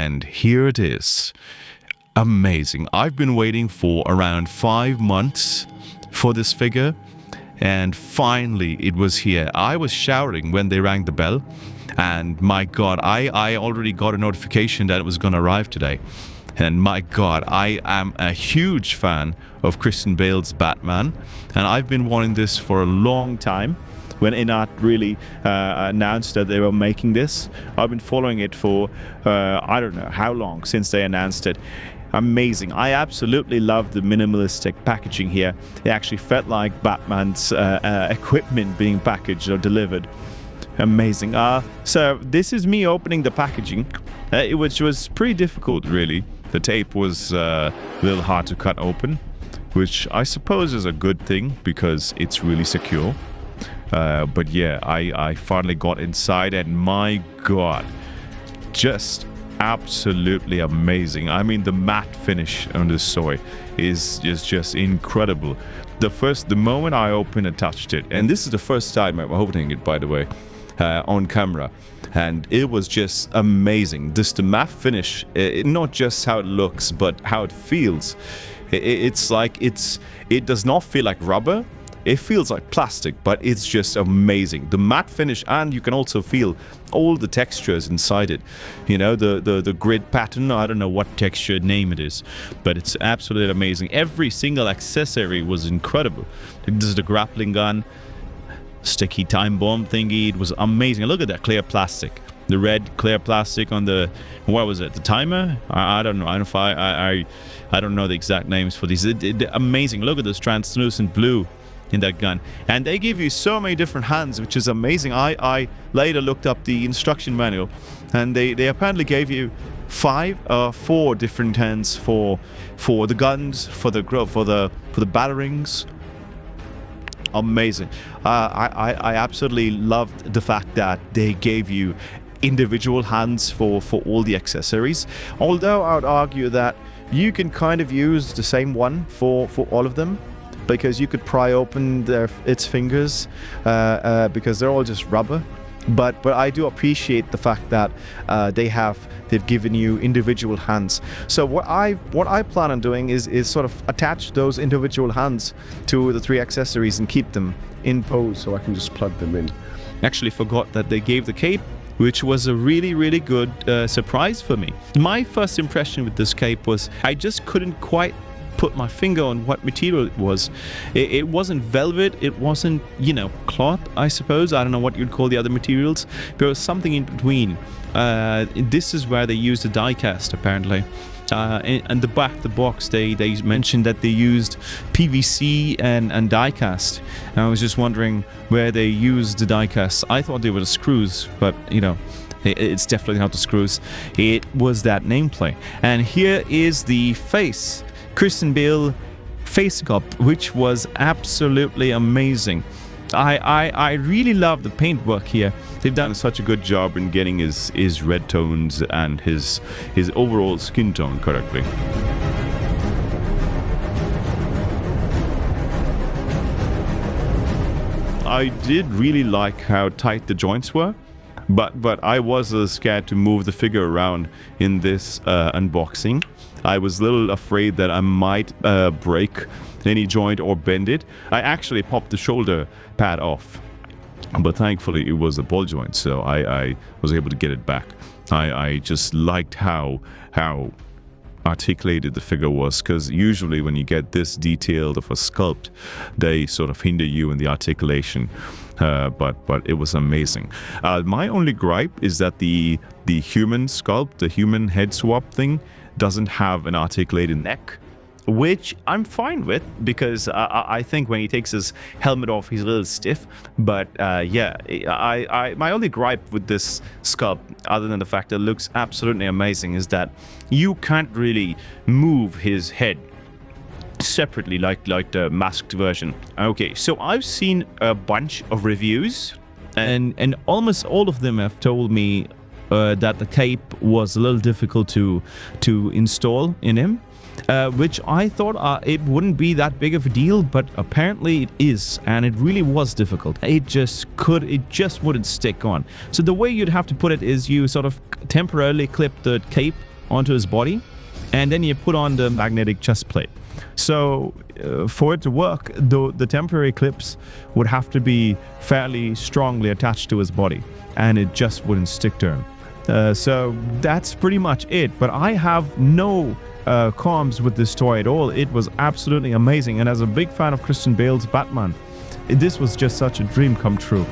and here it is. Amazing. I've been waiting for around 5 months for this figure, and finally it was here. I was shouting when they rang the bell, and my god, I already got a notification that it was going to arrive today. And my god, I am a huge fan of Christian Bale's Batman, and I've been wanting this for a long time. When INART really announced that they were making this, I've been following it for I don't know how long since they announced it. Amazing. I absolutely love the minimalistic packaging here. It actually felt like Batman's equipment being packaged or delivered. Amazing. So this is me opening the packaging, which was pretty difficult, really. The tape was a little hard to cut open, which I suppose is a good thing because it's really secure. But yeah, I finally got inside, and my god, just absolutely amazing. I mean, the matte finish on this toy is just incredible. The moment I opened and touched it, and this is the first time I'm opening it, by the way, on camera, and it was just amazing. Just the matte finish, not just how it looks, but how it feels. It's like it does not feel like rubber. It feels like plastic, but it's just amazing. The matte finish, and you can also feel all the textures inside it. You know, the grid pattern, I don't know what texture name it is, but it's absolutely amazing. Every single accessory was incredible. This is the grappling gun, sticky time bomb thingy. It was amazing. Look at that clear plastic. The red clear plastic on the, what was it, the timer? I don't know. I don't know the exact names for these. Amazing. Look at this translucent blue in that gun, and they give you so many different hands, which is amazing. I later looked up the instruction manual, and they apparently gave you 4 different hands for the guns, for the batarangs. Amazing. I absolutely loved the fact that they gave you individual hands for all the accessories, although I would argue that you can kind of use the same one for all of them, because you could pry open its fingers because they're all just rubber. But I do appreciate the fact that they've given you individual hands. So what I plan on doing is sort of attach those individual hands to the 3 accessories and keep them in pose, so I can just plug them in. Actually forgot that they gave the cape, which was a really good surprise for me. My first impression with this cape was I just couldn't quite put my finger on what material it was. It wasn't velvet, it wasn't, cloth, I suppose. I don't know what you'd call the other materials, but it was something in between. This is where they used the die cast, apparently. And the back of the box, they mentioned that they used PVC and die cast. And I was just wondering where they used the die cast. I thought they were the screws, but it's definitely not the screws. It was that nameplate. And here is the face. Christian Bale face sculpt, which was absolutely amazing. I really love the paintwork here. They've done such a good job in getting his red tones and his overall skin tone correctly. I did really like how tight the joints were, but I was scared to move the figure around in this unboxing. I was a little afraid that I might break any joint or bend it. I actually popped the shoulder pad off, but thankfully it was a ball joint, so I was able to get it back. I just liked how articulated the figure was, because usually when you get this detailed of a sculpt, they sort of hinder you in the articulation. But it was amazing. My only gripe is that the human sculpt, the human head swap thing, doesn't have an articulated neck, which I'm fine with, because I think when he takes his helmet off, he's a little stiff. But yeah, my only gripe with this sculpt, other than the fact that it looks absolutely amazing, is that you can't really move his head separately like the masked version. Okay, so I've seen a bunch of reviews, and almost all of them have told me that the cape was a little difficult to install in him, which I thought it wouldn't be that big of a deal, but apparently it is, and it really was difficult. It just wouldn't stick on. So the way you'd have to put it is you sort of temporarily clip the cape onto his body, and then you put on the magnetic chest plate. So for it to work, the temporary clips would have to be fairly strongly attached to his body, and it just wouldn't stick to him. So that's pretty much it. But I have no qualms with this toy at all. It was absolutely amazing, and as a big fan of Christian Bale's Batman, this was just such a dream come true.